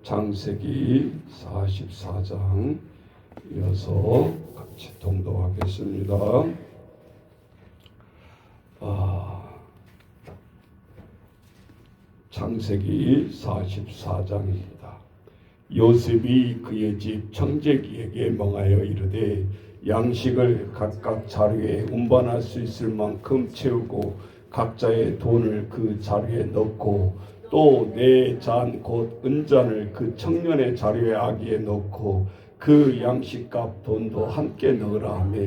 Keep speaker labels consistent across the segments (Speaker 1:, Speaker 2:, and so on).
Speaker 1: 창세기 44장 이어서 같이 동독하겠습니다. 창세기 44장입니다. 요셉이 그의 집 청재기에게 명하여 이르되 양식을 각각 자루에 운반할 수 있을 만큼 채우고 각자의 돈을 그 자루에 넣고 또 내 잔 곧 은잔을 그 청년의 자루의 아기에 넣고 그 양식값 돈도 함께 넣으라 하며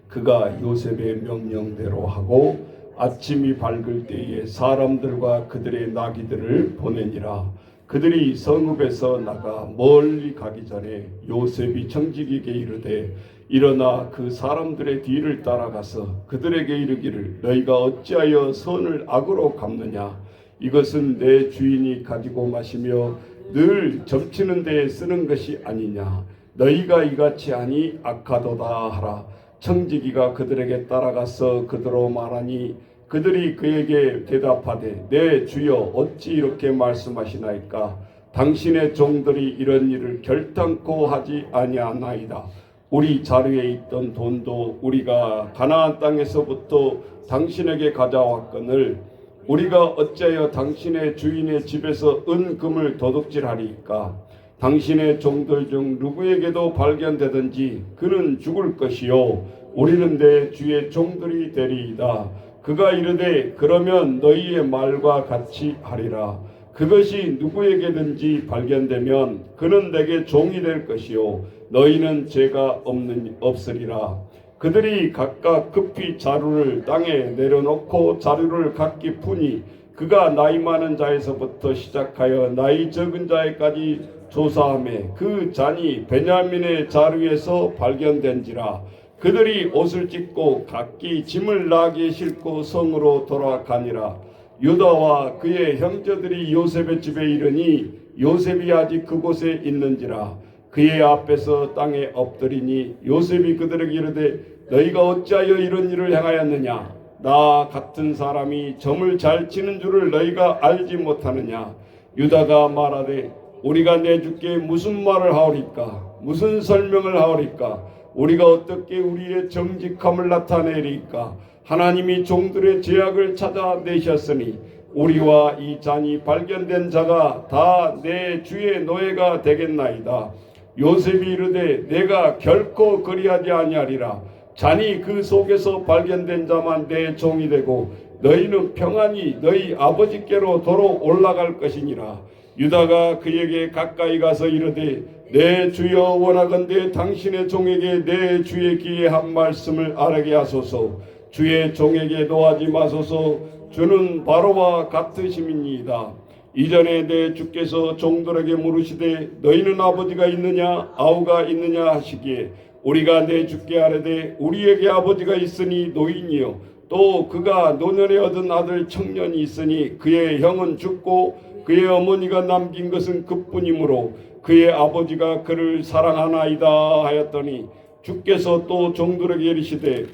Speaker 1: 그가 요셉의 명령대로 하고 아침이 밝을 때에 사람들과 그들의 나귀들을 보내니라. 그들이 성읍에서 나가 멀리 가기 전에 요셉이 청지기에게 이르되 일어나 그 사람들의 뒤를 따라가서 그들에게 이르기를 너희가 어찌하여 선을 악으로 갚느냐. 이것은 내 주인이 가지고 마시며 늘 점치는 데에 쓰는 것이 아니냐. 너희가 이같이 하니 악하도다 하라. 청지기가 그들에게 따라가서 그대로 말하니 그들이 그에게 대답하되 내 주여 어찌 이렇게 말씀하시나이까. 당신의 종들이 이런 일을 결단코 하지 아니하나이다. 우리 자루에 있던 돈도 우리가 가나안 땅에서부터 당신에게 가져왔거늘 우리가 어찌하여 당신의 주인의 집에서 은금을 도둑질하리이까. 당신의 종들 중 누구에게도 발견되든지 그는 죽을 것이요 우리는 내 주의 종들이 되리이다. 그가 이르되 그러면 너희의 말과 같이 하리라. 그것이 누구에게든지 발견되면 그는 내게 종이 될 것이요 너희는 죄가 없으리라. 그들이 각각 급히 자루를 땅에 내려놓고 자루를 각기 푸니 그가 나이 많은 자에서부터 시작하여 나이 적은 자에까지 조사하며 그 잔이 베냐민의 자루에서 발견된지라. 그들이 옷을 찢고 각기 짐을 나귀에 싣고 성으로 돌아가니라. 유다와 그의 형제들이 요셉의 집에 이르니 요셉이 아직 그곳에 있는지라. 그의 앞에서 땅에 엎드리니 요셉이 그들에게 이르되 너희가 어찌하여 이런 일을 행하였느냐. 나 같은 사람이 점을 잘 치는 줄을 너희가 알지 못하느냐. 유다가 말하되 우리가 내 주께 무슨 말을 하오리까. 무슨 설명을 하오리까. 우리가 어떻게 우리의 정직함을 나타내리까. 하나님이 종들의 죄악을 찾아내셨으니 우리와 이 잔이 발견된 자가 다 내 주의 노예가 되겠나이다. 요셉이 이르되 내가 결코 그리하지 아니하리라. 잔이 그 속에서 발견된 자만 내 종이 되고 너희는 평안히 너희 아버지께로 도로 올라갈 것이니라. 유다가 그에게 가까이 가서 이르되 내 주여 원하건대 당신의 종에게 내 주의 귀에 한 말씀을 아뢰게 하소서. 주의 종에게 노하지 마소서. 주는 바로와 같으심이니이다. 이전에 내 주께서 종들에게 물으시되 너희는 아버지가 있느냐 아우가 있느냐 하시기에 우리가 내 주께 아뢰되 우리에게 아버지가 있으니 노인이요 또 그가 노년에 얻은 아들 청년이 있으니 그의 형은 죽고 그의 어머니가 남긴 것은 그뿐이므로 그의 아버지가 그를 사랑하나이다 하였더니 주께서 또 종들에게 이르시되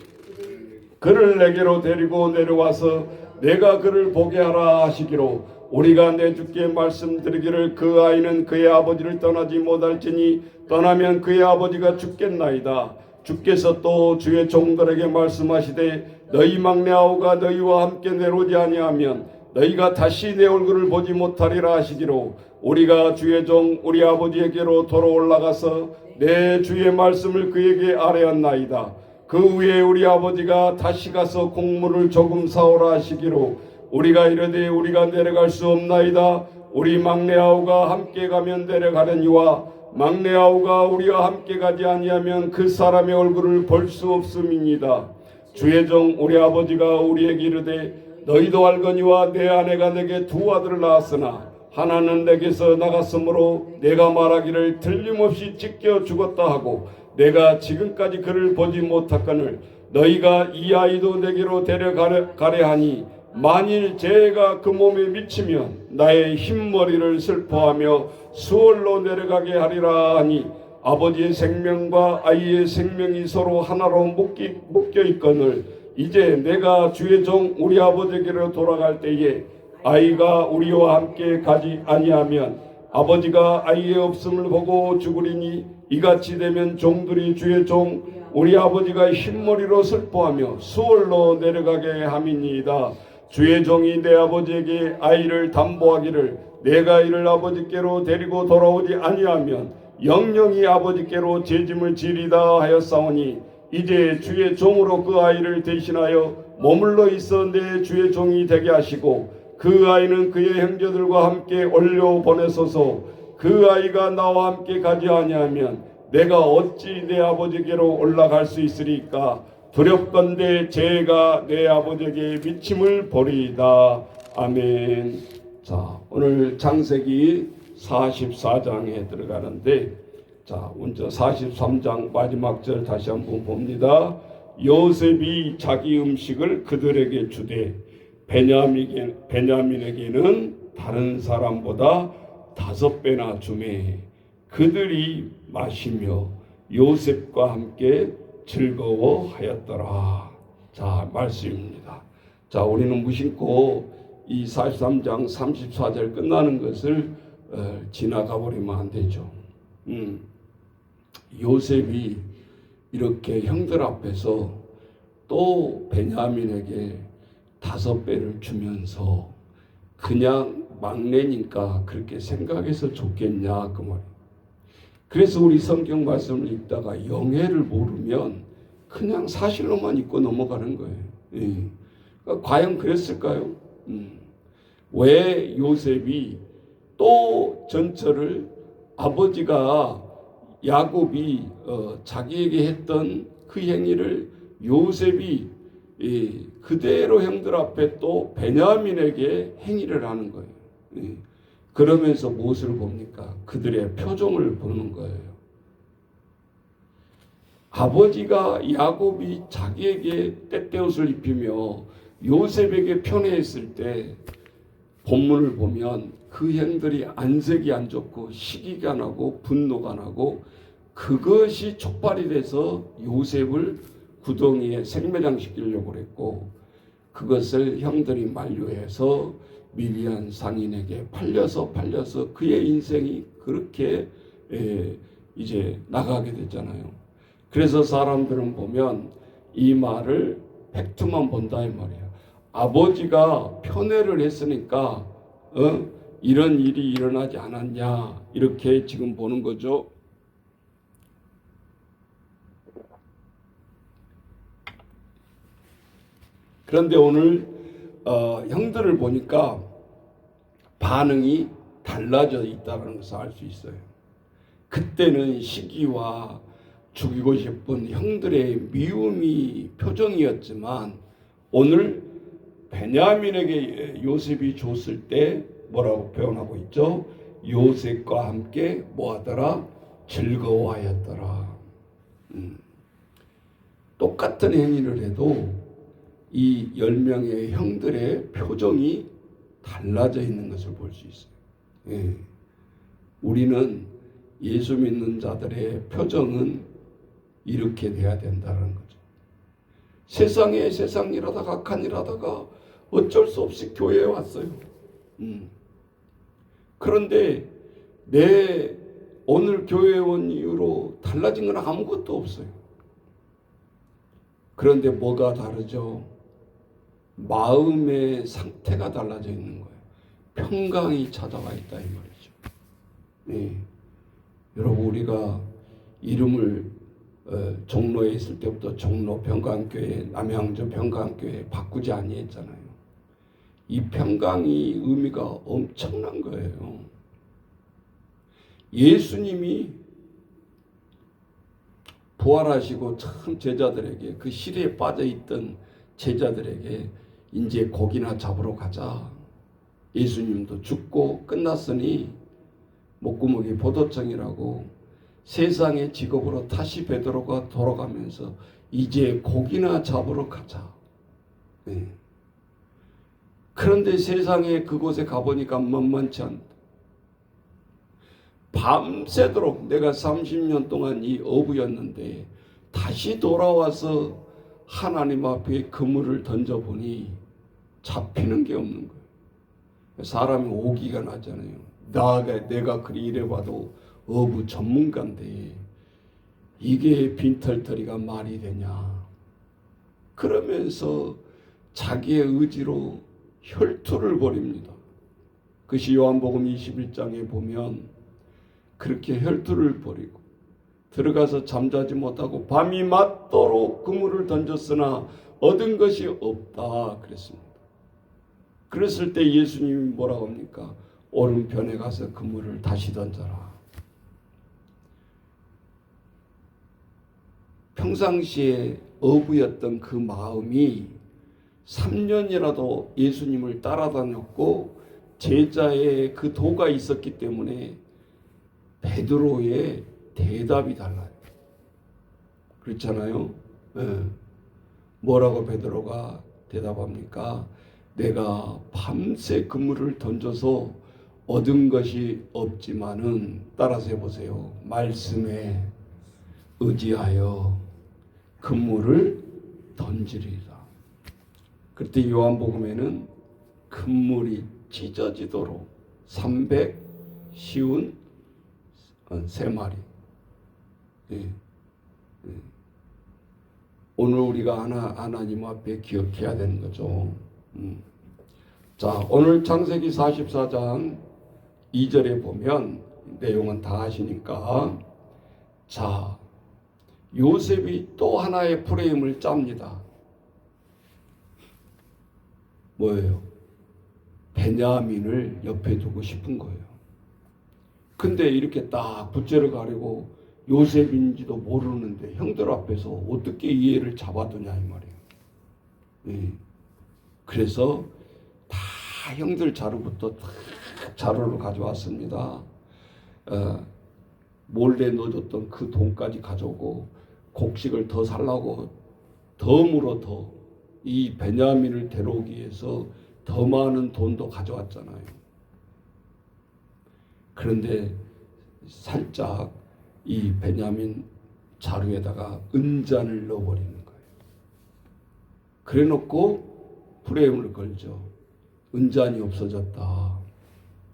Speaker 1: 그를 내게로 데리고 내려와서 내가 그를 보게 하라 하시기로 우리가 내 주께 말씀드리기를 그 아이는 그의 아버지를 떠나지 못할지니 떠나면 그의 아버지가 죽겠나이다. 주께서 또 주의 종들에게 말씀하시되 너희 막내 아우가 너희와 함께 내려오지 아니하면 너희가 다시 내 얼굴을 보지 못하리라 하시기로 우리가 주의 종 우리 아버지에게로 돌아 올라가서 내 주의 말씀을 그에게 아뢰었나이다. 그 후에 우리 아버지가 다시 가서 곡물을 조금 사오라 하시기로 우리가 이르되 우리가 내려갈 수 없나이다. 우리 막내 아우가 함께 가면 내려가려니와 막내 아우가 우리와 함께 가지 아니하면 그 사람의 얼굴을 볼 수 없음이니이다. 주의 종 우리 아버지가 우리에게 이르되 너희도 알거니와 내 아내가 내게 두 아들을 낳았으나 하나는 내게서 나갔으므로 내가 말하기를 틀림없이 찢겨 죽었다 하고 내가 지금까지 그를 보지 못하거늘 너희가 이 아이도 내게로 데려가려 하니 만일 죄가 그 몸에 미치면 나의 흰머리를 슬퍼하며 수월로 내려가게 하리라 하니 아버지의 생명과 아이의 생명이 서로 하나로 묶여 있거늘 이제 내가 주의 종 우리 아버지에게로 돌아갈 때에 아이가 우리와 함께 가지 아니하면 아버지가 아이의 없음을 보고 죽으리니 이같이 되면 종들이 주의 종 우리 아버지가 흰머리로 슬퍼하며 수월로 내려가게 함이니이다. 주의 종이 내 아버지에게 아이를 담보하기를 내가 이를 아버지께로 데리고 돌아오지 아니하면 영영이 아버지께로 죄짐을 지리다 하였사오니 이제 주의 종으로 그 아이를 대신하여 머물러 있어 내 주의 종이 되게 하시고 그 아이는 그의 형제들과 함께 올려 보내소서. 그 아이가 나와 함께 가지 아니하면 내가 어찌 내 아버지께로 올라갈 수 있으리까? 두렵건대 죄가 내 아버지에게 미침을 보리이다. 아멘. 자, 오늘 창세기 44장에 들어가는데 자, 먼저 43장 마지막 절 다시 한번 봅니다. 요셉이 자기 음식을 그들에게 주되 베냐민에게는 다른 사람보다 5배나 주매 그들이 마시며 요셉과 함께 즐거워하였더라. 자, 말씀입니다. 자, 우리는 무심코 이 43장 34절 끝나는 것을 지나가 버리면 안 되죠. 요셉이 이렇게 형들 앞에서 또 베냐민에게 5배를 주면서 그냥 막내니까 그렇게 생각해서 줬겠냐 그 말이에요. 그래서 우리 성경 말씀을 읽다가 영해를 모르면 그냥 사실로만 읽고 넘어가는 거예요. 그러니까 과연 그랬을까요? 왜 요셉이 또 전처를 아버지가 야곱이 자기에게 했던 그 행위를 요셉이 그대로 형들 앞에 또 베냐민에게 행위를 하는 거예요. 그러면서 무엇을 봅니까? 그들의 표정을 보는 거예요. 아버지가 야곱이 자기에게 떼떼옷을 입히며 요셉에게 편애했을 때 본문을 보면 그 형들이 안색이 안 좋고 시기가 나고 분노가 나고 그것이 촉발이 돼서 요셉을 구덩이에 생매장시키려고 그랬고 그것을 형들이 만류해서 미디안 상인에게 팔려서 그의 인생이 그렇게 이제 나가게 됐잖아요. 그래서 사람들은 보면 이 말을 팩트만 본다 이 말이에요. 아버지가 편애를 했으니까 이런 일이 일어나지 않았냐 이렇게 지금 보는 거죠. 그런데 오늘 형들을 보니까 반응이 달라져 있다는 것을 알 수 있어요. 그때는 시기와 죽이고 싶은 형들의 미움이 표정이었지만 오늘 베냐민에게 요셉이 줬을 때 뭐라고 표현하고 있죠? 요셉과 함께 뭐하더라? 즐거워하였더라. 똑같은 행위를 해도 이 10명의 형들의 표정이 달라져 있는 것을 볼 수 있어요. 우리는 예수 믿는 자들의 표정은 이렇게 돼야 된다는 거죠. 세상에 세상 일하다가 악한 일하다가 어쩔 수 없이 교회에 왔어요. 그런데 내 오늘 교회에 온 이후로 달라진 건 아무것도 없어요. 그런데 뭐가 다르죠? 마음의 상태가 달라져 있는 거예요. 평강이 찾아와 있다 이 말이죠. 네. 여러분, 우리가 이름을 종로에 있을 때부터 종로 평강교회, 남양주 평강교회 바꾸지 아니했잖아요. 이 평강이 의미가 엄청난 거예요. 예수님이 부활하시고 참 제자들에게, 그 시리에 빠져있던 제자들에게 이제 고기나 잡으러 가자. 예수님도 죽고 끝났으니 목구멍이 포도청이라고 세상의 직업으로 다시 베드로가 돌아가면서 이제 고기나 잡으러 가자. 네. 그런데 세상에 그곳에 가보니까 만만치 않다. 밤새도록 내가 30년 동안 이 어부였는데 다시 돌아와서 하나님 앞에 그물을 던져보니 잡히는 게 없는 거예요. 사람이 오기가 나잖아요. 내가 그리 이래봐도 어부 전문가인데 이게 빈털터리가 말이 되냐. 그러면서 자기의 의지로 혈투를 벌입니다. 그것이 요한복음 21장에 보면 그렇게 혈투를 벌이고 들어가서 잠자지 못하고 밤이 맞도록 그물을 던졌으나 얻은 것이 없다 그랬습니다. 그랬을 때 예수님이 뭐라고 합니까? 오른편에 가서 그물을 다시 던져라. 평상시에 어부였던 그 마음이 3년이라도 예수님을 따라다녔고 제자의 그 도가 있었기 때문에 베드로의 대답이 달라요. 그렇잖아요. 네. 뭐라고 베드로가 대답합니까? 내가 밤새 그물을 던져서 얻은 것이 없지만은, 따라서 해보세요. 말씀에 의지하여 그물을 던지리라. 그때 요한복음에는 그물이 찢어지도록 353마리. 예. 오늘 우리가 하나님 앞에 기억해야 되는 거죠. 자, 오늘 창세기 44장 2절에 보면 내용은 다 아시니까, 자, 요셉이 또 하나의 프레임을 짭니다. 뭐예요? 베냐민을 옆에 두고 싶은 거예요. 근데 이렇게 딱 붓제를 가리고 요셉인지도 모르는데 형들 앞에서 어떻게 이 애를 잡아두냐 이 말이에요. 예. 그래서 다 형들 자료부터 다 자료를 가져왔습니다. 몰래 넣어줬던 그 돈까지 가져오고 곡식을 더 살라고 덤으로 더 이 베냐민을 데려오기 위해서 더 많은 돈도 가져왔잖아요. 그런데 살짝 이 베냐민 자루에다가 은잔을 넣어버리는 거예요. 그래 놓고 프레임을 걸죠. 은잔이 없어졌다.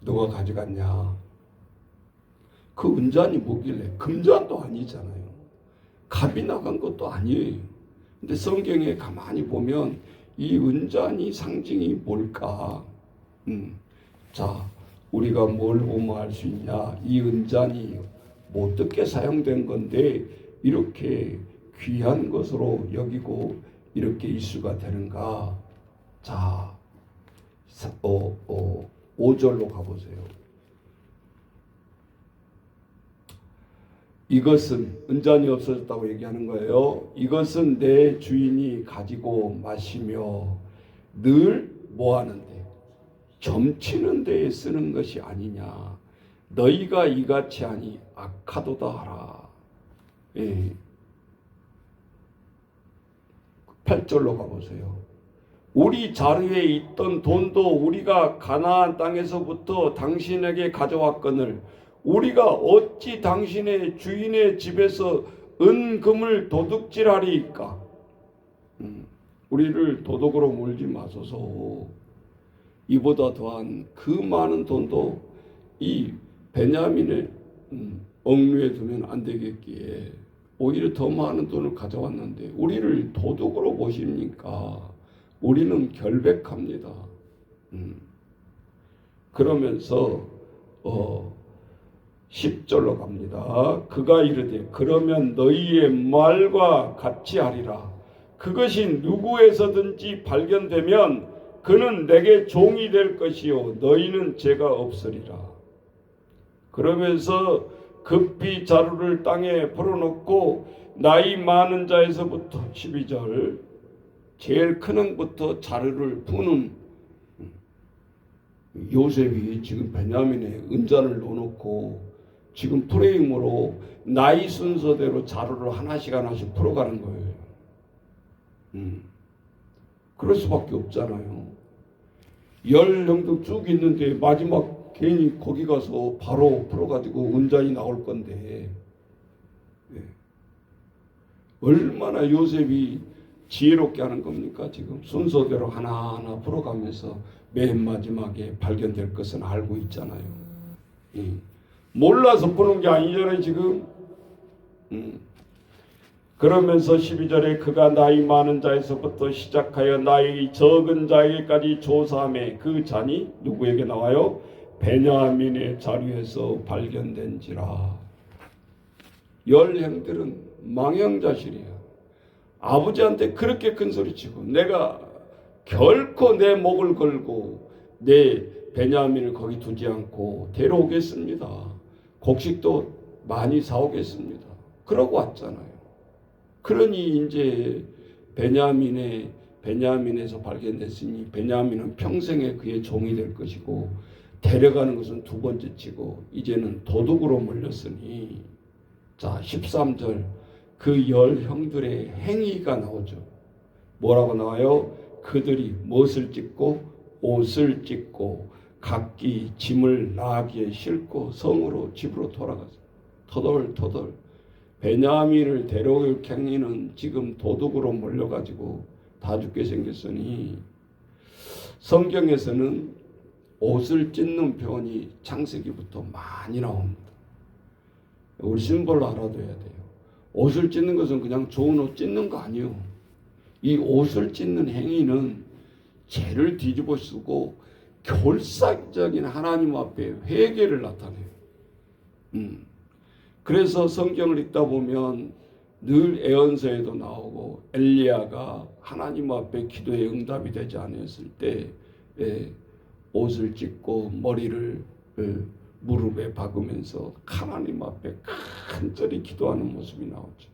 Speaker 1: 누가 가져갔냐? 그 은잔이 뭐길래? 금잔도 아니잖아요. 값이 나간 것도 아니에요. 근데 성경에 가만히 보면 이 은잔이 상징이 뭘까? 자, 우리가 뭘 보면 알 수 있냐? 이 은잔이 뭐 어떻게 사용된 건데 이렇게 귀한 것으로 여기고 이렇게 이슈가 되는가? 자, 5절로 가보세요. 이것은, 은잔이 없어졌다고 얘기하는 거예요. 이것은 내 주인이 가지고 마시며 늘 뭐 하는데? 점치는 데에 쓰는 것이 아니냐. 너희가 이같이 하니 악하도다 하라. 예. 8절로 가보세요. 우리 자루에 있던 돈도 우리가 가나안 땅에서부터 당신에게 가져왔거늘 우리가 어찌 당신의 주인의 집에서 은금을 도둑질하리이까? 우리를 도둑으로 물지 마소서. 이보다 더한 그 많은 돈도 이 베냐민의 억류에 두면 안 되겠기에 오히려 더 많은 돈을 가져왔는데 우리를 도둑으로 보십니까? 우리는 결백합니다. 그러면서 10절로 갑니다. 그가 이르되 그러면 너희의 말과 같이 하리라. 그것이 누구에서든지 발견되면 그는 내게 종이 될 것이요 너희는 죄가 없으리라. 그러면서 급히 자루를 땅에 풀어놓고 나이 많은 자에서부터 12절 제일 큰 형부터 자루를 푸는 요셉이 지금 베냐민의 은잔을 넣어놓고 지금 프레임으로 나이 순서대로 자루를 하나씩 풀어가는 거예요. 그럴 수밖에 없잖아요. 10형도 쭉 있는데 마지막 괜히 거기 가서 바로 풀어가지고 은잔이 나올 건데 얼마나 요셉이 지혜롭게 하는 겁니까? 지금 순서대로 하나하나 풀어가면서 맨 마지막에 발견될 것은 알고 있잖아요. 몰라서 푸는 게 아니잖아요 지금. 그러면서 12절에 그가 나이 많은 자에서부터 시작하여 나이 적은 자에게까지 조사하매 그 잔이 누구에게 나와요? 베냐민의 자루에서 발견된지라. 10형들은 망형자실이야. 아버지한테 그렇게 큰 소리치고 내가 결코 내 목을 걸고 내 베냐민을 거기 두지 않고 데려오겠습니다. 곡식도 많이 사오겠습니다. 그러고 왔잖아요. 그러니 이제 베냐민에서 발견됐으니 베냐민은 평생에 그의 종이 될 것이고 데려가는 것은 두 번째 치고 이제는 도둑으로 몰렸으니 자 13절 그 10형들의 행위가 나오죠. 뭐라고 나와요? 그들이 무엇을 찢고 옷을 찢고 각기 짐을 나귀에 싣고 성으로 집으로 돌아가서 터덜터덜 베냐민을 데려올 행위는 지금 도둑으로 몰려가지고 다 죽게 생겼으니 성경에서는 옷을 찢는 표현이 창세기부터 많이 나옵니다. 우리 심벌로 알아둬야 돼요. 옷을 찢는 것은 그냥 좋은 옷 찢는 거 아니에요. 이 옷을 찢는 행위는 죄를 뒤집어 쓰고 결사적인 하나님 앞에 회개를 나타내요. 그래서 성경을 읽다 보면 늘 애언서에도 나오고 엘리야가 하나님 앞에 기도에 응답이 되지 않았을 때 옷을 찢고 머리를 무릎에 박으면서 하나님 앞에 간절히 기도하는 모습이 나오죠.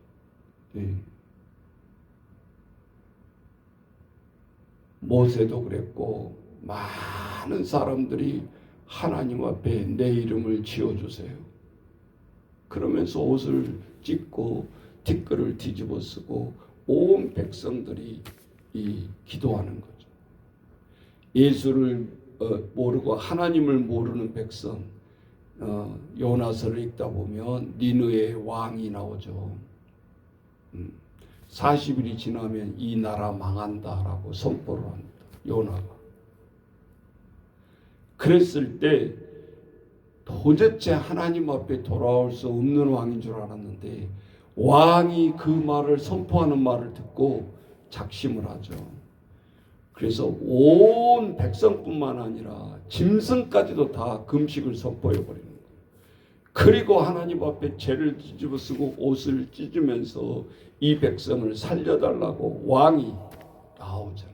Speaker 1: 모세도 그랬고 많은 사람들이 하나님 앞에 내 이름을 지어주세요. 그러면서 옷을 찢고 티끌을 뒤집어 쓰고 온 백성들이 기도하는 거죠. 예수를 모르고 하나님을 모르는 백성 요나서를 읽다 보면 니느웨의 왕이 나오죠. 40일이 지나면 이 나라 망한다라고 선포를 합니다. 요나가. 그랬을 때 도대체 하나님 앞에 돌아올 수 없는 왕인 줄 알았는데 왕이 그 말을 선포하는 말을 듣고 작심을 하죠. 그래서 온 백성뿐만 아니라 짐승까지도 다 금식을 선포해버리는 거예요. 그리고 하나님 앞에 죄를 뒤집어 쓰고 옷을 찢으면서 이 백성을 살려달라고 왕이 나오잖아요.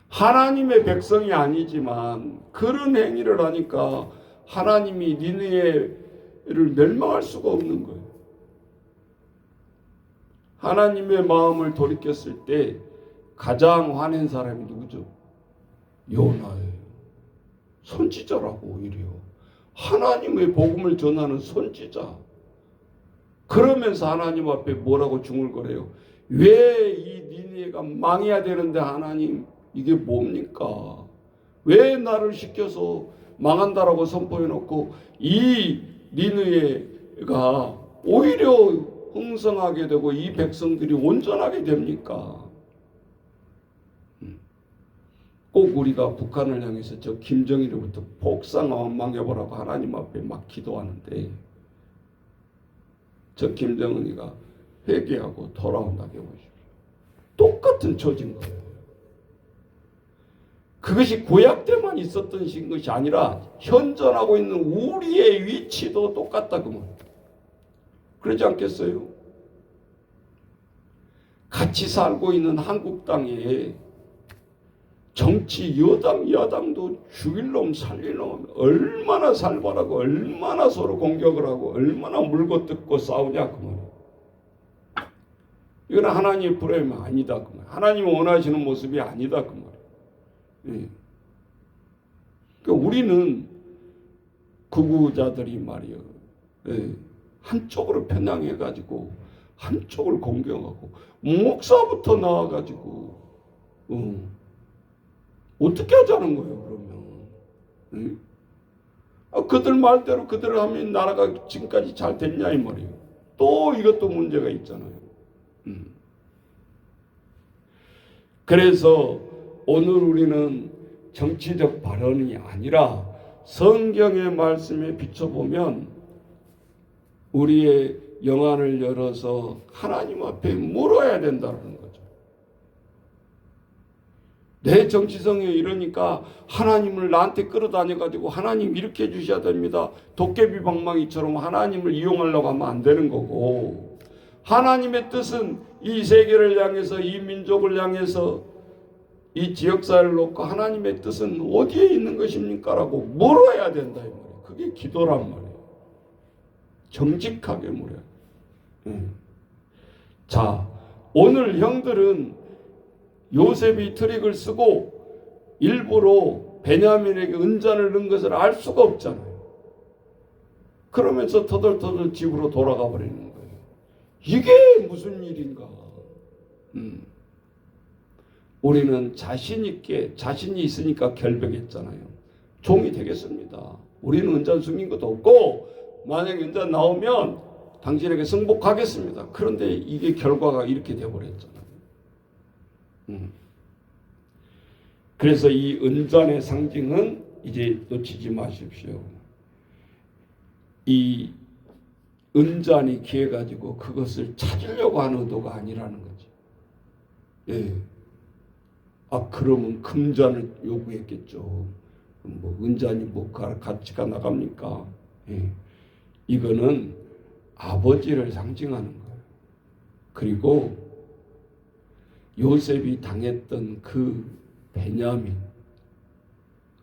Speaker 1: 하나님의 백성이 아니지만 그런 행위를 하니까 하나님이 니느웨를 멸망할 수가 없는 거예요. 하나님의 마음을 돌이켰을 때 가장 화낸 사람이 누구죠? 요나예요. 선지자라고 오히려. 하나님의 복음을 전하는 선지자. 그러면서 하나님 앞에 뭐라고 중얼거려요? 왜 이 니느웨가 망해야 되는데 하나님 이게 뭡니까? 왜 나를 시켜서 망한다라고 선포해놓고 이 니느웨가 오히려 흥성하게 되고 이 백성들이 온전하게 됩니까? 꼭 우리가 북한을 향해서 저 김정일로부터 폭삭 망해보라고 하나님 앞에 막 기도하는데 저 김정은이가 회개하고 돌아온다고 보십시오. 똑같은 처진 거예요. 그것이 구약 때만 있었던 것이 아니라 현존하고 있는 우리의 위치도 똑같다 그 말. 그러지 않겠어요? 같이 살고 있는 한국 땅에 정치 여당 야당도 죽일 놈 살릴 놈 얼마나 살벌하고 얼마나 서로 공격을 하고 얼마나 물고 뜯고 싸우냐 그 말이에요. 이건 하나님의 프로그램이 아니다 그 말이에요. 하나님이 원하시는 모습이 아니다 그 말이에요. 예. 그러니까 우리는 극우자들이 말이에요. 예. 한쪽으로 편향해가지고 한쪽을 공격하고 목사부터 나와가지고 어떻게 하자는 거예요 그러면? 그들 말대로 그들 하면 나라가 지금까지 잘 됐냐 이 말이에요. 또 이것도 문제가 있잖아요. 그래서 오늘 우리는 정치적 발언이 아니라 성경의 말씀에 비춰보면 우리의 영안을 열어서 하나님 앞에 물어야 된다는 거죠. 내 정치성에 이러니까 하나님을 나한테 끌어다녀가지고 하나님 이렇게 해주셔야 됩니다. 도깨비 방망이처럼 하나님을 이용하려고 하면 안 되는 거고, 하나님의 뜻은 이 세계를 향해서 이 민족을 향해서 이 지역사회를 놓고 하나님의 뜻은 어디에 있는 것입니까? 라고 물어야 된다 이 말이에요. 그게 기도란 말이에요. 정직하게 물어요. 자, 오늘 형들은 요셉이 트릭을 쓰고 일부러 베냐민에게 은잔을 넣은 것을 알 수가 없잖아요. 그러면서 터덜터덜 집으로 돌아가 버리는 거예요. 이게 무슨 일인가? 우리는 자신이 있으니까 결백했잖아요. 종이 되겠습니다. 우리는 은잔 숨긴 것도 없고 만약에 은잔 나오면 당신에게 승복하겠습니다. 그런데 이게 결과가 이렇게 되어버렸잖아요. 그래서 이 은잔의 상징은 이제 놓치지 마십시오. 이 은잔이 귀해가지고 그것을 찾으려고 하는 의도가 아니라는 거죠. 예. 그러면 금잔을 요구했겠죠. 뭐 은잔이 뭐 가치가 나갑니까? 예. 이거는 아버지를 상징하는 거예요. 그리고 요셉이 당했던 그 베냐민,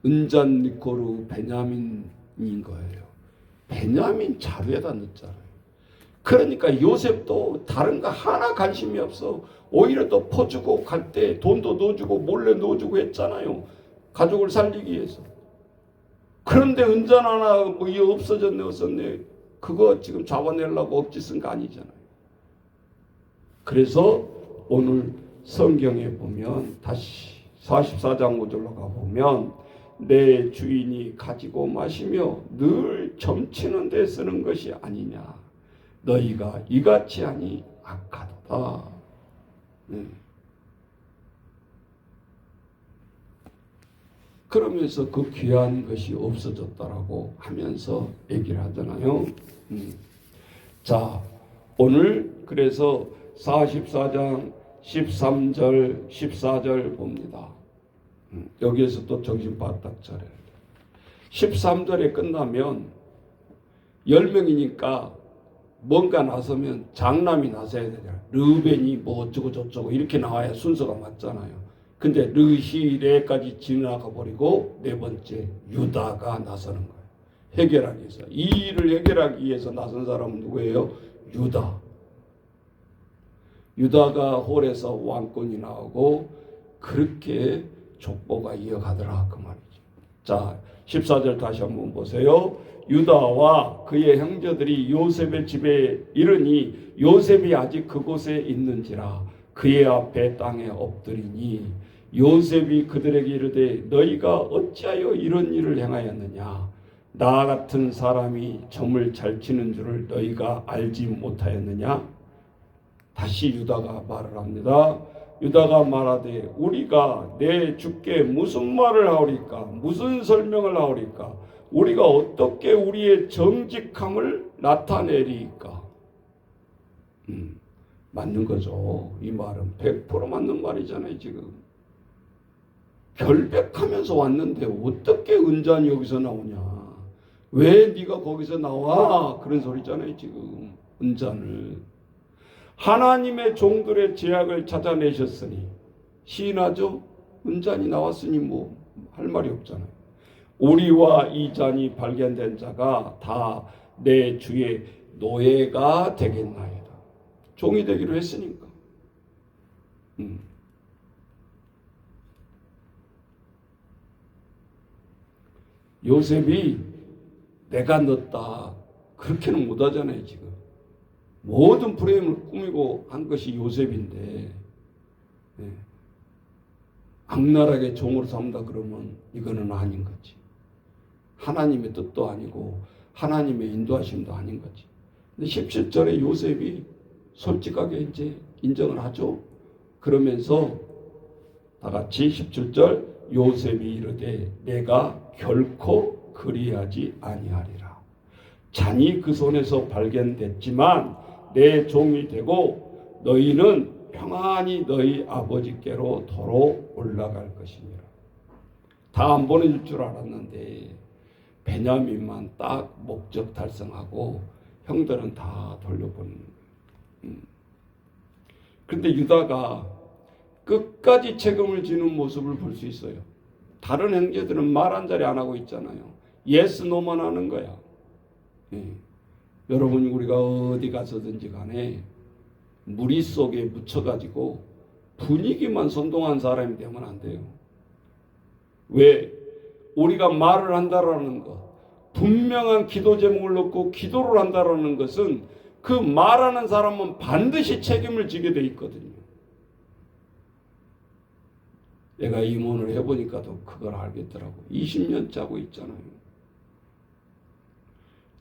Speaker 1: 은잔 니코르 베냐민인 거예요. 베냐민 자루에다 넣었잖아요. 그러니까 요셉도 다른 거 하나 관심이 없어. 오히려 또 퍼주고 갈 때 돈도 넣어주고 몰래 넣어주고 했잖아요. 가족을 살리기 위해서. 그런데 은잔 하나 뭐 없어졌네. 그거 지금 잡아내려고 억지 쓴 거 아니잖아요. 그래서 오늘 성경에 보면 다시 44장 5절로 가보면 내 주인이 가지고 마시며 늘 점치는 데 쓰는 것이 아니냐. 너희가 이같이 하니 악하도다. 그러면서 그 귀한 것이 없어졌다라고 하면서 얘기를 하잖아요. 자, 오늘 그래서 44장 13절 14절 봅니다. 여기에서 또 정신 바짝 차려야 돼. 13절에 끝나면 10명이니까 뭔가 나서면 장남이 나서야 되잖아요. 르벤이 뭐 어쩌고 저쩌고 이렇게 나와야 순서가 맞잖아요. 근데 르히레까지 지나가 버리고 네 번째 유다가 나서는 거예요. 해결하기 위해서. 이 일을 해결하기 위해서 나선 사람은 누구예요? 유다. 유다가 홀에서 왕권이 나오고 그렇게 족보가 이어가더라 그 말이죠. 자, 14절 다시 한번 보세요. 유다와 그의 형제들이 요셉의 집에 이르니 요셉이 아직 그곳에 있는지라 그의 앞에 땅에 엎드리니 요셉이 그들에게 이르되 너희가 어찌하여 이런 일을 행하였느냐. 나 같은 사람이 점을 잘 치는 줄을 너희가 알지 못하였느냐. 다시 유다가 말을 합니다. 유다가 말하되 우리가 내 주께 무슨 말을 하오리까? 무슨 설명을 하오리까? 우리가 어떻게 우리의 정직함을 나타내리까? 맞는 거죠. 이 말은 100% 맞는 말이잖아요. 지금 결백하면서 왔는데 어떻게 은잔이 여기서 나오냐? 왜 네가 거기서 나와? 그런 소리잖아요. 지금 은잔을 하나님의 종들의 죄악을 찾아내셨으니 시인하죠. 은잔이 나왔으니 뭐 할 말이 없잖아요. 우리와 이 잔이 발견된 자가 다 내 주의 노예가 되겠나이다. 종이 되기로 했으니까. 요셉이 내가 넣었다 그렇게는 못하잖아요. 지금 모든 프레임을 꾸미고 한 것이 요셉인데 악랄하게 종으로 삼다 그러면 이거는 아닌 거지. 하나님의 뜻도 아니고 하나님의 인도하심도 아닌 거지. 근데 17절에 요셉이 솔직하게 이제 인정을 하죠. 그러면서 다 같이 17절 요셉이 이르되 내가 결코 그리하지 아니하리라. 잔이 그 손에서 발견됐지만 내 종이 되고 너희는 평안히 너희 아버지께로 도로 올라갈 것이니라. 다 안 보내줄 줄 알았는데 베냐민만 딱 목적 달성하고 형들은 다 돌려보는 거예요. 그런데 유다가 끝까지 책임을 지는 모습을 볼 수 있어요. 다른 형제들은 말 한 자리 안 하고 있잖아요. 예스 노만 하는 거야. 여러분 우리가 어디 가서든지 간에 무리 속에 묻혀가지고 분위기만 선동한 사람이 되면 안 돼요. 왜? 우리가 말을 한다라는 것, 분명한 기도 제목을 놓고 기도를 한다라는 것은 그 말하는 사람은 반드시 책임을 지게 돼 있거든요. 내가 임원을 해보니까도 그걸 알겠더라고. 20년 짜고 있잖아요.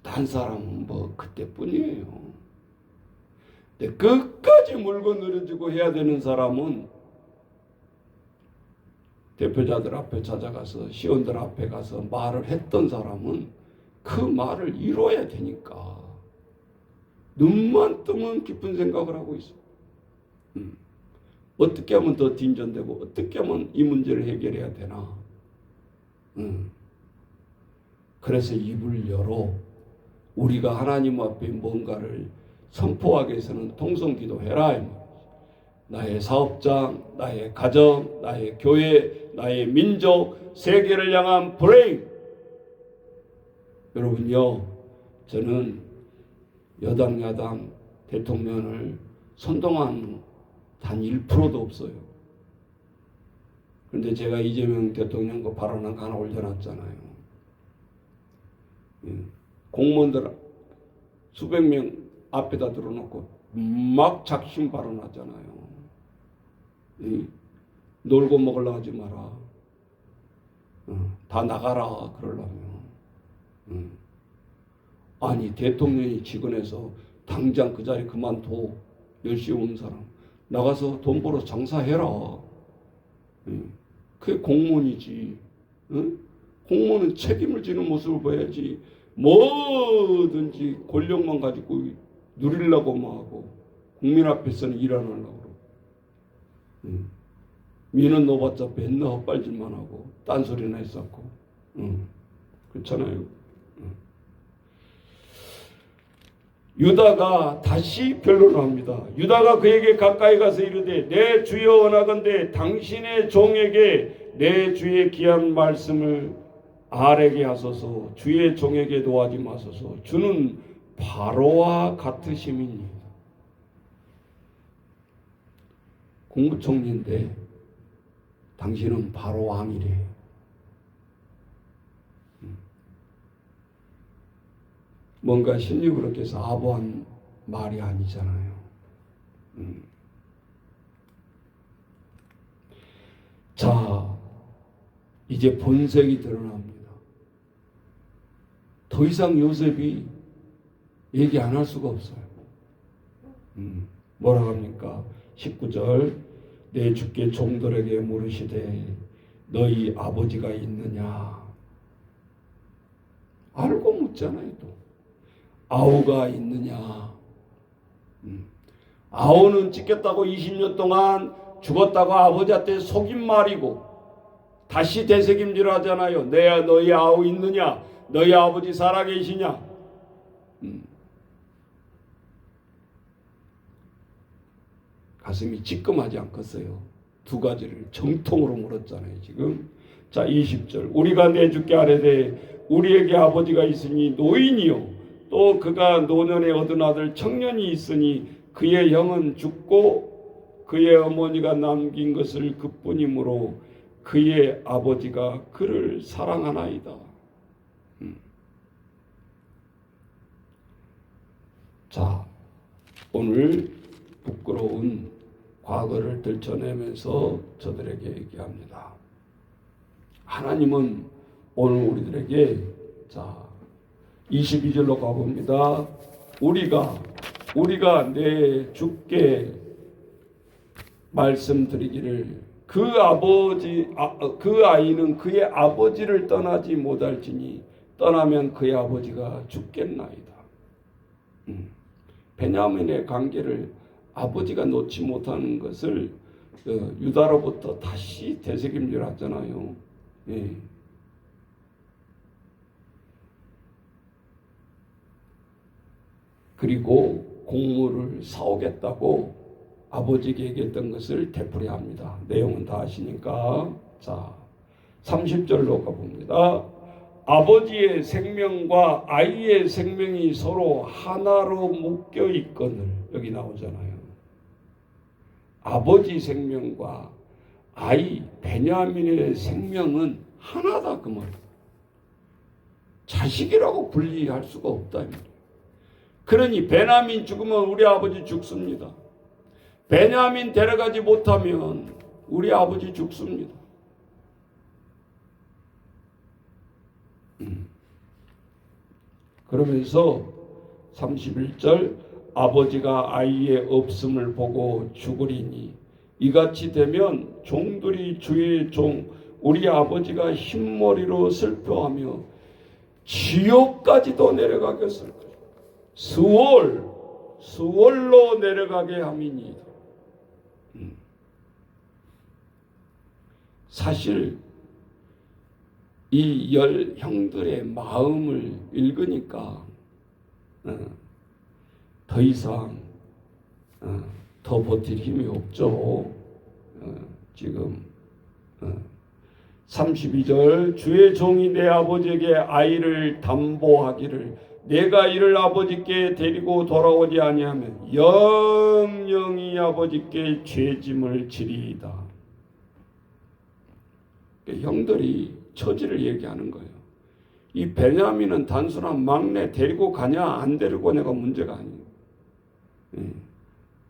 Speaker 1: 단 사람은 뭐 그때뿐이에요. 근데 끝까지 물고 늘어지고 해야 되는 사람은 대표자들 앞에 찾아가서 시원들 앞에 가서 말을 했던 사람은 그 말을 이뤄야 되니까 눈만 뜨면 깊은 생각을 하고 있어. 어떻게 하면 더 진전되고 어떻게 하면 이 문제를 해결해야 되나. 그래서 입을 열어 우리가 하나님 앞에 뭔가를 선포하기 위해서는 통성기도해라. 나의 사업장, 나의 가정, 나의 교회, 나의 민족, 세계를 향한 브레인. 여러분요, 저는 여당 야당 대통령을 선동한 단 1%도 없어요. 그런데 제가 이재명 대통령 그 발언한 거 하나 올려놨잖아요. 공무원들 수백 명 앞에다 들어놓고 막 작심 발언하잖아요. 놀고 먹으려고 하지 마라. 다 나가라 그러려면. 아니 대통령이 직원에서 당장 그 자리 그만둬. 열심히 온 사람 나가서 돈 벌어 장사해라. 그게 공무원이지. 공무원은 책임을 지는 모습을 봐야지. 뭐든지 권력만 가지고 누리려고만 하고 국민 앞에서는 일 안 하려고. 미는 놓봤자 맨날 헛발질만 하고 딴소리나 했었고. 그렇잖아요. 유다가 다시 변론합니다. 유다가 그에게 가까이 가서 이르되 내 주여 원하건대 당신의 종에게 내 주의 귀한 말씀을 아뢰게 하소서. 주의 종에게 노하지 마소서. 주는 바로와 같으심이니. 국무총리인데 당신은 바로 왕이래. 뭔가 신입을 그렇게 해서 아부한 말이 아니잖아요. 자, 이제 본색이 드러납니다. 더 이상 요셉이 얘기 안 할 수가 없어요. 뭐라고 합니까? 19절 내 주께 종들에게 물으시되 너희 아버지가 있느냐? 알고 묻잖아요. 또 아우가 있느냐? 아우는 찍혔다고 20년 동안 죽었다고 아버지한테 속인 말이고 다시 되새김질 하잖아요. 너희 아우 있느냐? 너희 아버지 살아계시냐? 가슴이 찌끔하지 않겠어요? 두 가지를 정통으로 물었잖아요. 지금 자 20절 우리가 내주께 아뢰되 우리에게 아버지가 있으니 노인이요 또 그가 노년에 얻은 아들 청년이 있으니 그의 형은 죽고 그의 어머니가 남긴 것을 그뿐이므로 그의 아버지가 그를 사랑하나이다. 자, 오늘 부끄러운 과거를 들춰내면서 저들에게 얘기합니다. 하나님은 오늘 우리들에게 자 22절로 가봅니다. 우리가 내 주께 말씀드리기를 그 아이는 그의 아버지를 떠나지 못할지니 떠나면 그의 아버지가 죽겠나이다. 베냐민의 관계를 아버지가 놓지 못하는 것을 유다로부터 다시 되새김질 하잖아요. 예. 그리고 곡물을 사오겠다고 아버지에게 얘기했던 것을 되풀이합니다. 내용은 다 아시니까. 자, 30절로 가봅니다. 아버지의 생명과 아이의 생명이 서로 하나로 묶여 있거늘. 여기 나오잖아요. 아버지 생명과 아이 베냐민의 생명은 하나다 그 말이에요. 자식이라고 분리할 수가 없다 이 말이에요. 그러니 베냐민 죽으면 우리 아버지 죽습니다. 베냐민 데려가지 못하면 우리 아버지 죽습니다. 그러면서 31절 아버지가 아이의 없음을 보고 죽으리니 이같이 되면 종들이 주의 종 우리 아버지가 흰머리로 슬퍼하며 지옥까지도 내려가겠을 것이다. 수월로 내려가게 함이니이다. 사실 이 열 형들의 마음을 읽으니까 더 이상 더 버틸 힘이 없죠. 지금 32절 주의 종이 내 아버지에게 아이를 담보하기를 내가 이를 아버지께 데리고 돌아오지 아니하면 영영이 아버지께 죄짐을 지리이다. 형들이 처지를 얘기하는 거예요. 이 베냐민은 단순한 막내 데리고 가냐 안 데리고 가냐가 문제가 아니에요.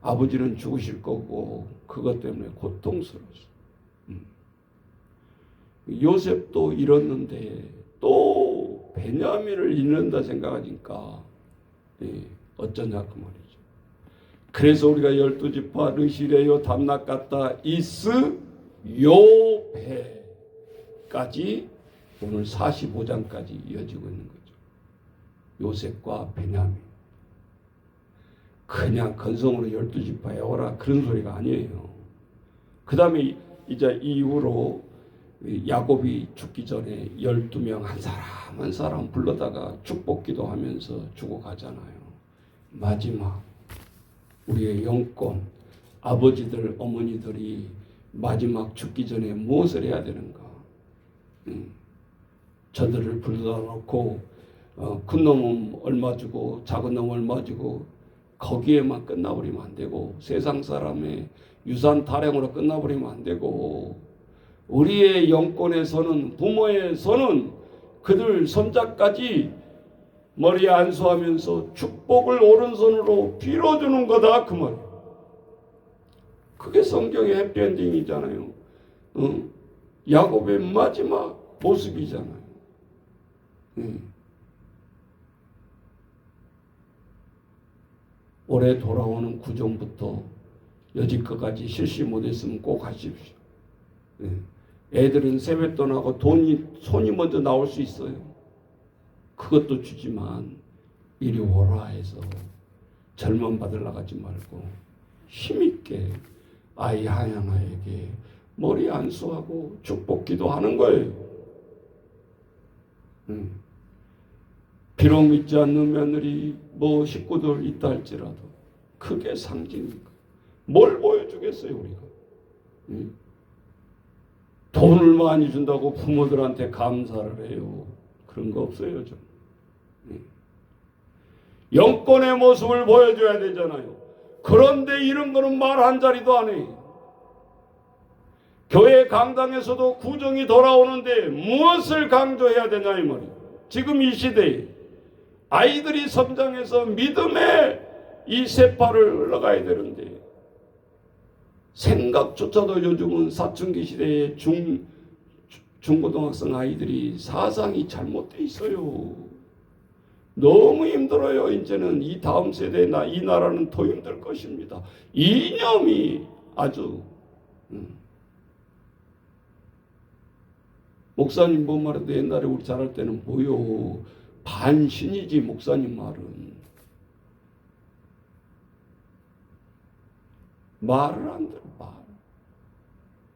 Speaker 1: 아버지는 죽으실 거고 그것 때문에 고통스러웠어. 요셉도 잃었는데 또 베냐민을 잃는다 생각하니까 어쩌냐 그 말이죠. 그래서 우리가 12지파 르시레요 담낙갔다 이스 요배까지 오늘 45장까지 이어지고 있는 거죠. 요셉과 베냐민. 그냥 건성으로 12지파 외워라 그런 소리가 아니에요. 그 다음에 이제 이후로 야곱이 죽기 전에 12명 한 사람 불러다가 축복기도 하면서 죽어가잖아요. 마지막 우리의 영권 아버지들 어머니들이 마지막 죽기 전에 무엇을 해야 되는가? 저들을 불러다 놓고 큰 놈은 얼마 주고 작은 놈은 얼마 주고 거기에만 끝나버리면 안 되고 세상 사람의 유산 타령으로 끝나버리면 안 되고 우리의 영권에서는 부모에서는 그들 손자까지 머리에 안수하면서 축복을 오른손으로 빌어주는 거다 그 말이에요. 그게 성경의 해피엔딩이잖아요. 야곱의 마지막 모습이잖아요. 올해 돌아오는 구정부터 여지껏까지 실시 못했으면 꼭 하십시오. 애들은 세뱃돈하고 손이 먼저 나올 수 있어요. 그것도 주지만 이리 오라 해서 절만 받으러 가지 말고 힘있게 아이 하나하나에게 머리 안수하고 축복 기도하는 거예요. 비록 믿지 않는 며느리 식구들 있다 할지라도 그게 상징이니까 뭘 보여주겠어요 우리가. 돈을 많이 준다고 부모들한테 감사를 해요. 그런 거 없어요 좀. 영권의 모습을 보여줘야 되잖아요. 그런데 이런 거는 말 한 자리도 안 해요. 교회 강당에서도 구정이 돌아오는데 무엇을 강조해야 되냐 이 말이에요. 지금 이 시대에 아이들이 성장해서 믿음의 이 세파를 흘러가야 되는데 생각조차도 요즘은 사춘기 시대에 중고등학생 아이들이 사상이 잘못돼 있어요. 너무 힘들어요. 이제는 이 다음 세대 이 나라는 더 힘들 것입니다. 이념이 아주 목사님 뭔 말해도 옛날에 우리 자랄 때는 뭐요? 반신이지 목사님 말은. 말을 안 들어.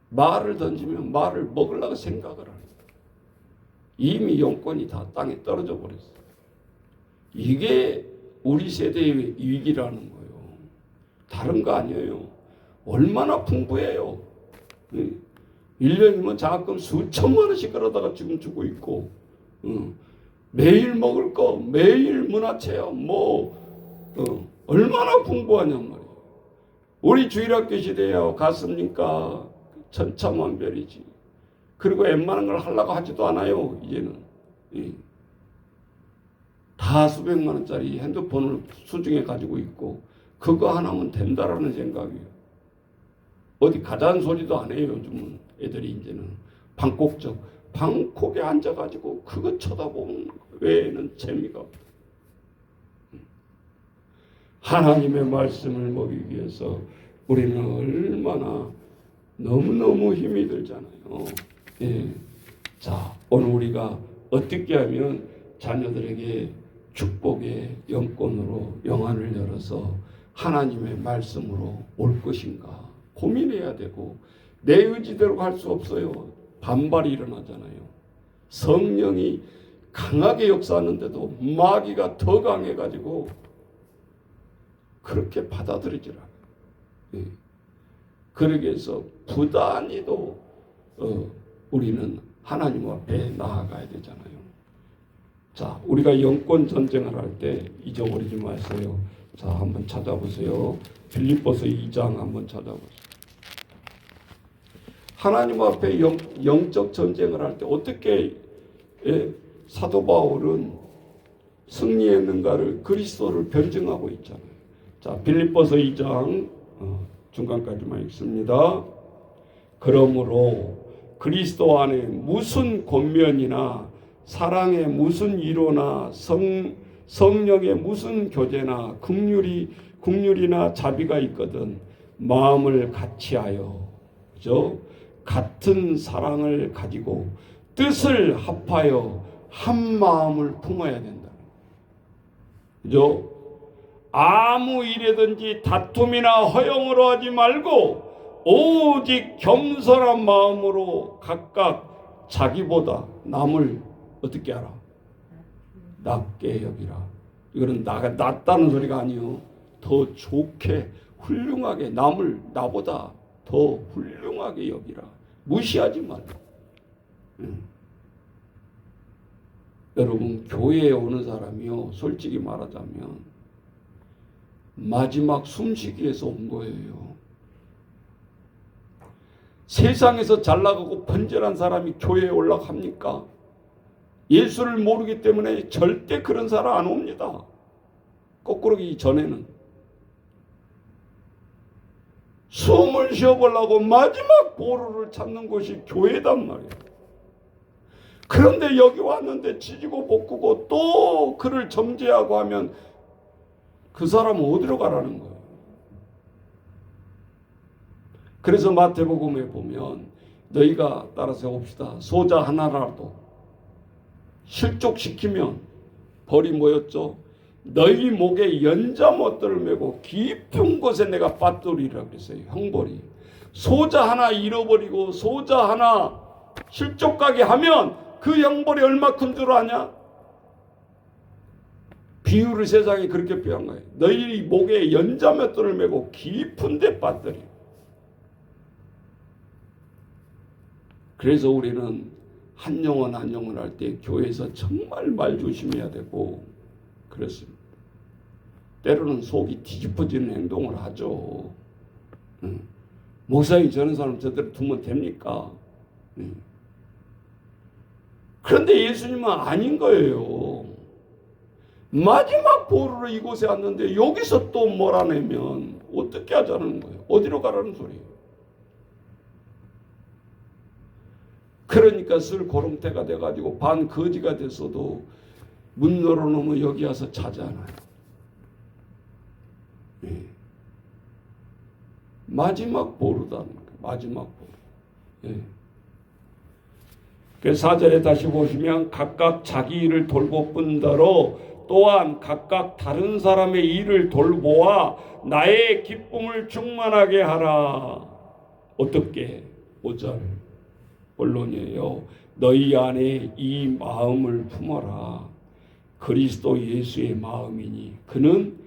Speaker 1: 말을 던지면 말을 먹으려고 생각을 하는 거야. 이미 영권이 다 땅에 떨어져 버렸어. 이게 우리 세대의 위기라는 거예요. 다른 거 아니에요. 얼마나 풍부해요. 1년이면 장학금 수천만 원씩 끌어다가 지금 주고 있고, 매일 먹을 거, 매일 문화체험, 얼마나 풍부하냔 말이에요. 우리 주일학교 시대에 갔습니까? 천차만별이지. 그리고 웬만한 걸 하려고 하지도 않아요, 이제는. 다 수백만 원짜리 핸드폰을 수중에 가지고 있고, 그거 하나면 된다라는 생각이에요. 어디 가자는 소리도 안 해요, 요즘은. 애들이 이제는. 방콕에 앉아가지고 그거 쳐다보는 외에는 재미가 없다. 하나님의 말씀을 먹이기 위해서 우리는 얼마나 너무너무 힘이 들잖아요. 예. 자, 오늘 우리가 어떻게 하면 자녀들에게 축복의 영권으로 영안을 열어서 하나님의 말씀으로 올 것인가 고민해야 되고, 내 의지대로 갈 수 없어요. 반발이 일어나잖아요. 성령이 강하게 역사하는데도 마귀가 더 강해가지고 그렇게 받아들이질 않아요. 예. 그러기 위해서 부단히도 우리는 하나님 앞에 나아가야 되잖아요. 자, 우리가 영권 전쟁을 할 때 잊어버리지 마세요. 자, 한번 찾아보세요. 빌립보서 2장 한번 찾아보세요. 하나님 앞에 영적 전쟁을 할 때 어떻게 사도 바울은 승리했는가를 그리스도를 변증하고 있잖아요. 자, 빌립보서 2장 중간까지만 읽습니다. 그러므로 그리스도 안에 무슨 권면이나 사랑의 무슨 위로나 성령의 무슨 교제나 긍휼이나 자비가 있거든 마음을 같이하여, 그죠? 같은 사랑을 가지고 뜻을 합하여 한 마음을 품어야 된다. 그죠? 아무 일이든지 다툼이나 허영으로 하지 말고 오직 겸손한 마음으로 각각 자기보다 남을 어떻게 알아? 낮게 여기라. 이거는 낫다는 소리가 아니요. 더 좋게 훌륭하게 남을 나보다 더 훌륭하게 여기라. 무시하지 말라. 여러분, 교회에 오는 사람이요, 솔직히 말하자면 마지막 숨쉬기 위해서 온 거예요. 세상에서 잘나가고 번절한 사람이 교회에 올라갑니까? 예수를 모르기 때문에 절대 그런 사람 안 옵니다. 거꾸로기 전에는 숨을 쉬어보려고 마지막 보루를 찾는 곳이 교회단 말이에요. 그런데 여기 왔는데 지지고 볶고 또 그를 정죄하고 하면 그 사람은 어디로 가라는 거예요? 그래서 마태복음에 보면 너희가 따라서 봅시다. 소자 하나라도 실족시키면 벌이 뭐였죠? 너희 목에 연자못들을 메고 깊은 곳에 내가 빠뜨리라 그랬어요. 형벌이. 소자 하나 잃어버리고 소자 하나 실족 가게 하면 그 형벌이 얼마 큰 줄 아냐? 비유를 세상에 그렇게 표현한 거예요. 너희 목에 연자못들을 메고 깊은 데 빠뜨리. 그래서 우리는 한 영혼 한 영혼 할 때 교회에서 정말 말 조심해야 되고 그렇습니다. 때로는 속이 뒤집어지는 행동을 하죠. 목사님 저런 사람 저대로 두면 됩니까? 그런데 예수님은 아닌 거예요. 마지막 보루로 이곳에 왔는데 여기서 또 몰아내면 어떻게 하자는 거예요? 어디로 가라는 소리예요? 그러니까 쓸고렁태가 돼가지고 반거지가 됐어도 문 열어놓으면 여기 와서 자잖아요. 마지막 보루다는 거예요. 마지막 보루. 그래서 4절에 다시 보시면 각각 자기 일을 돌보뿐더러 또한 각각 다른 사람의 일을 돌보아 나의 기쁨을 충만하게 하라. 어떻게? 5절 본론이에요. 너희 안에 이 마음을 품어라. 그리스도 예수의 마음이니 그는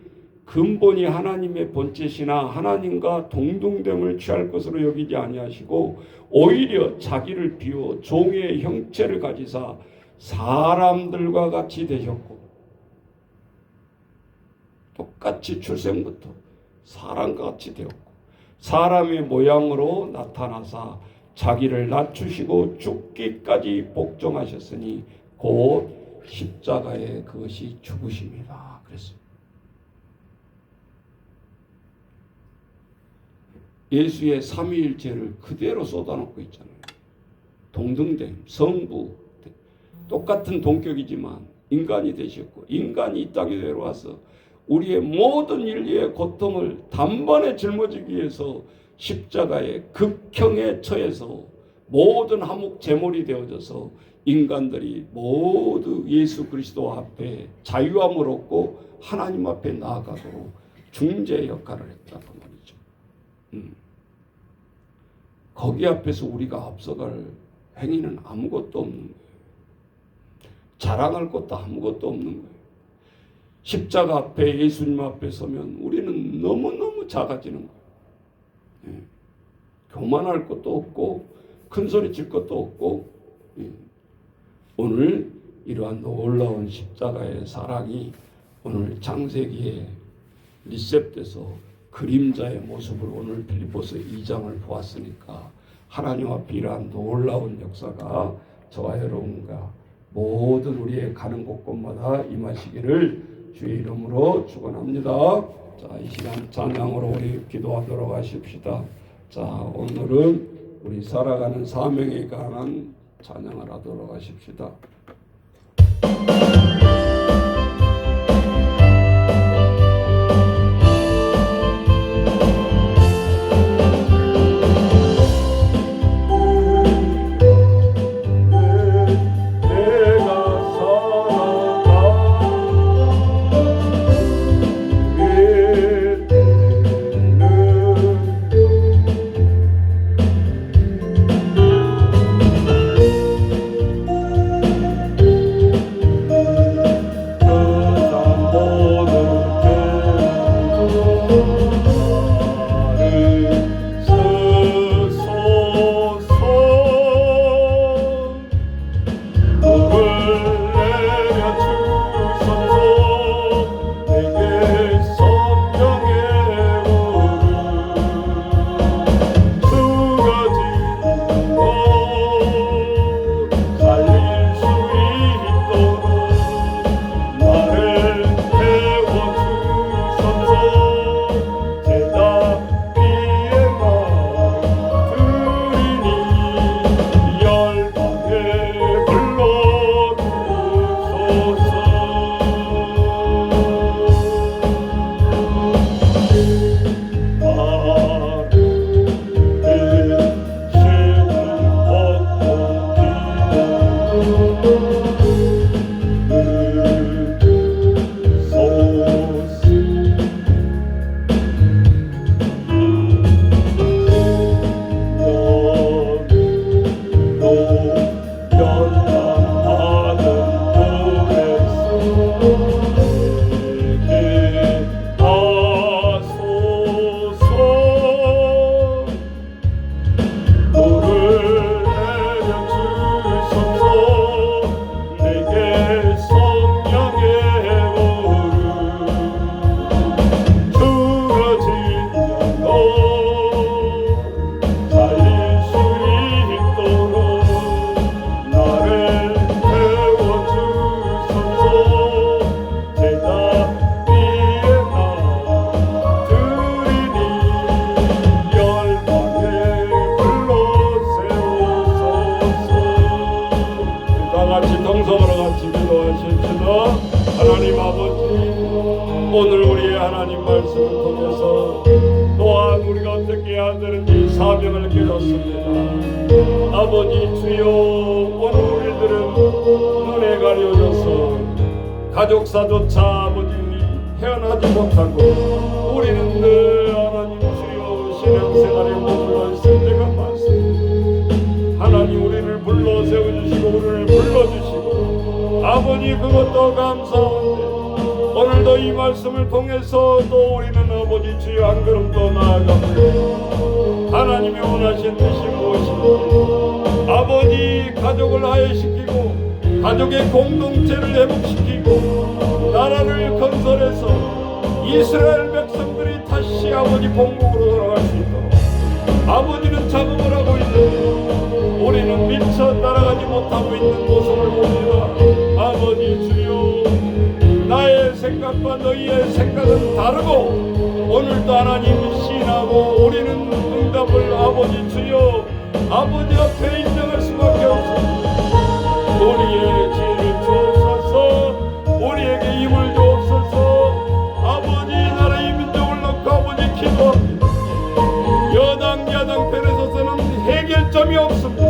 Speaker 1: 근본이 하나님의 본체시나 하나님과 동등됨을 취할 것으로 여기지 아니하시고 오히려 자기를 비워 종의 형체를 가지사 사람들과 같이 되셨고 똑같이 출생부터 사람과 같이 되었고 사람의 모양으로 나타나사 자기를 낮추시고 죽기까지 복종하셨으니 곧 십자가의 그것이 죽으심이다. 그랬습니다. 예수의 삼위일체를 그대로 쏟아놓고 있잖아요. 동등됨, 성부, 똑같은 동격이지만 인간이 되셨고 인간이 이 땅에 내려와서 우리의 모든 인류의 고통을 단번에 짊어지기 위해서 십자가의 극형에 처해서 모든 화목 제물이 되어져서 인간들이 모두 예수 그리스도 앞에 자유함을 얻고 하나님 앞에 나아가도록 중재 역할을 했다고 말이죠. 거기 앞에서 우리가 앞서갈 행위는 아무것도 없는 거예요. 자랑할 것도 아무것도 없는 거예요. 십자가 앞에 예수님 앞에 서면 우리는 너무너무 작아지는 거예요. 교만할 것도 없고 큰 소리 칠 것도 없고 오늘 이러한 놀라운 십자가의 사랑이 오늘 창세기에 리셋돼서 그림자의 모습을 오늘 빌립보서 2장을 보았으니까 하나님 앞에 이러한 놀라운 역사가 저와 여러분과 모든 우리의 가는 곳곳마다 임하시기를 주의 이름으로 축원합니다. 자, 이 시간 찬양으로 우리 기도하도록 하십시다. 자, 오늘은 우리 살아가는 사명에 관한 찬양을 하도록 하십시다. 하나님 말씀을 통해서 또한 우리가 어떻게 해야 되는지 사명을 깨닫습니다. 아버지 주여, 오늘 우리들은 눈에 가려져서 가족사조차 아버지 헤어나지 못하고 우리는 늘 하나님 주여 신앙생활에 머물러 있을 때가 많습니다. 하나님 우리를 불러 세워주시고 우리를 불러주시고 아버지 그것도 감사한데 오늘도 이 말씀을 통해서 또 우리는 아버지 주여 한 걸음 더 나아갑니다. 하나님이 원하신 뜻이 무엇인지 아버지 가족을 화해시키고 가족의 공동체를 회복시키고 나라를 건설해서 이스라엘 백성들이 다시 아버지 본국으로 돌아갈 수 있도록 아버지는 작업을 하고 있는데 우리는 미처 따라가지 못하고 있는 모습을 봅니다. 아버지 주여, 나의 생각과 너희의 생각은 다르고 오늘도 하나님 신하고 우리는 응답을 아버지 주여 아버지 앞에 인정할 수밖에 없습니다. 우리의 지혜를 주옵소서, 우리에게 힘을 주옵소서. 아버지 나라의 민족을 놓고 아버지 기도합니다. 여당 야당 편에 서서는 해결점이 없습니다.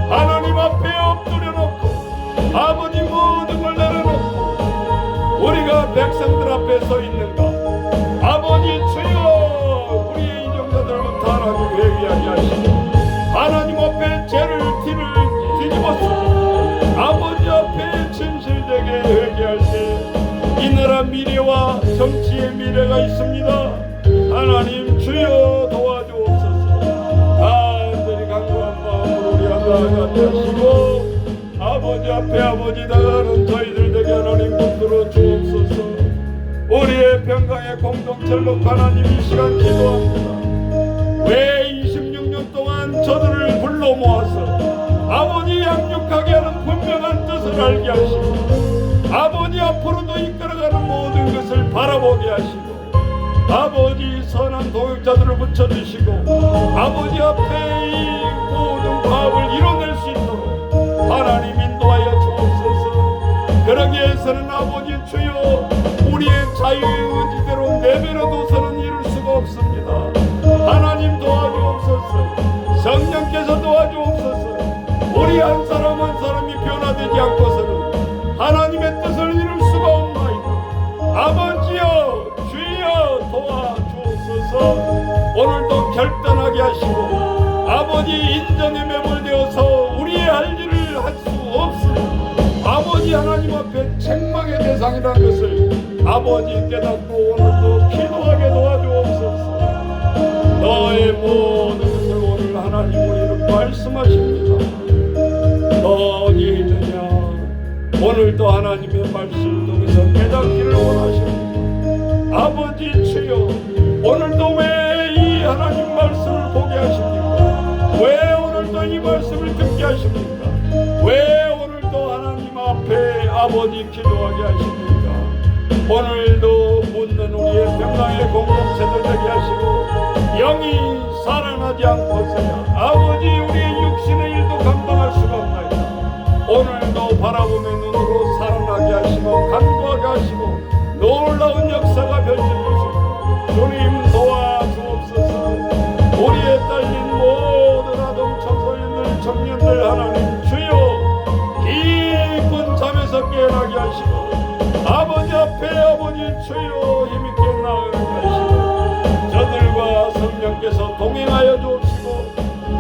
Speaker 1: 하나님 앞에 엎드려 놓고 아버지 모든 걸 내려놓고 우리가 백성들 앞에 서 있는가. 아버지 주여, 우리의 인정자들부터 하나님 회개하게 하시고 하나님 앞에 죄를 티를 뒤집었습니다. 아버지 앞에 진실되게 회개할 때 이 나라 미래와 정치의 미래가 있습니다. 하나님 주여 도와주옵소서. 간절히 간구한 마음으로 우리 나아가게 하시고 아버지 앞에 아버지 나가는 저희들 되게 하나님 붙들어 주옵소서. 우리의 평강의 공동체를 놓고 하나님 이 시간 기도합니다. 왜 26년 동안 저들을 불러 모아서 아버지 양육하게 하는 분명한 뜻을 알게 하시고 아버지 앞으로도 이끌어가는 모든 것을 바라보게 하시고 아버지 선한 동역자들을 붙여주시고 아버지 앞에 이 모든 과업을 이뤄낼 수 있도록 하나님 인도하여 주옵소서. 그러기 위해서는 아버지 주여 우리의 자유의 의지대로 내버려둬서는 이룰 수가 없습니다. 하나님 도와주옵소서. 성령께서 도와주옵소서. 우리 한 사람 한 사람이 변화되지 않고서는 하나님의 뜻을 이룰 수가 없나이다. 아버지여 주여 도와주옵소서. 오늘도 결단하게 하시고 아버지 인정에 매몰되어서 우리의 할 일을 할 수 없으니 아버지 하나님 앞에 책망의 대상이라는 것을 아버지 깨닫고 오늘도 기도하게 도와주옵소서. 너의 모든 것을 오늘 하나님 우리는 말씀하십니다. 너 어디에 있느냐. 오늘도 하나님의 말씀을 통해서 깨닫기를 원하십니다. 아버지 주여 오늘도 왜 이 하나님 말씀을 보게 하십니까? 왜 오늘도 이 말씀을 듣게 하십니까? 왜 오늘도 하나님 앞에 아버지 기도하게 하십니까? 오늘도 묻는 우리의 평강의 공동체들 되게 하시고 영이 살아나지 않고서야 아버지 우리의 육신의 일도 감당할 수가 없나이다. 오늘도 바라보는 눈으로 살아나게 하시고 간구하게 하시고 놀라운 역사가 펼쳐질 것입니다. 주님 도와주옵소서. 우리의 딸린 모든 아동 청소년들 청년들 하나님 주여 깊은 잠에서 깨어나게 하시고 아버지 앞에 아버지 주여 힘있게 나아가게 하시고 저들과 성령께서 동행하여 주옵시고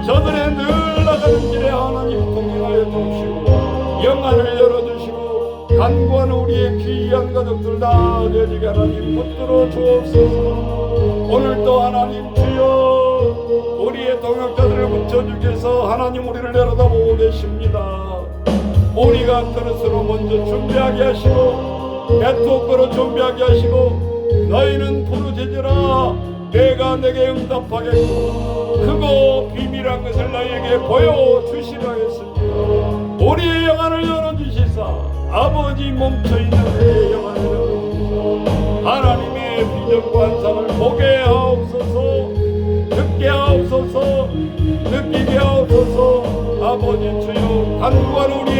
Speaker 1: 저들의 늘 나가는 길에 하나님 동행하여 주옵시고 영안을 열어주시고 간구하는 우리의 귀한 가족들 다 되게 하나님 붙들어 주옵소서. 오늘도 하나님 주여 우리의 동역자들을 붙여주기 위해서 하나님 우리를 내려다보고 계십니다. 우리가 그릇으로 먼저 준비하게 하시고 네트워크로 준비하게 하시고 너희는 부르짖으라 내가 내게 응답하겠고 크고 비밀한 것을 너희에게 보여주시라 했습니다. 우리의 영안을 열어주시사 아버지 멈춰있는 우리의 영안을 열어주시사 하나님의 비전과 환상을 보게 하옵소서. 듣게 하옵소서. 느끼게 하옵소서. 아버지 주여 간구하는 우리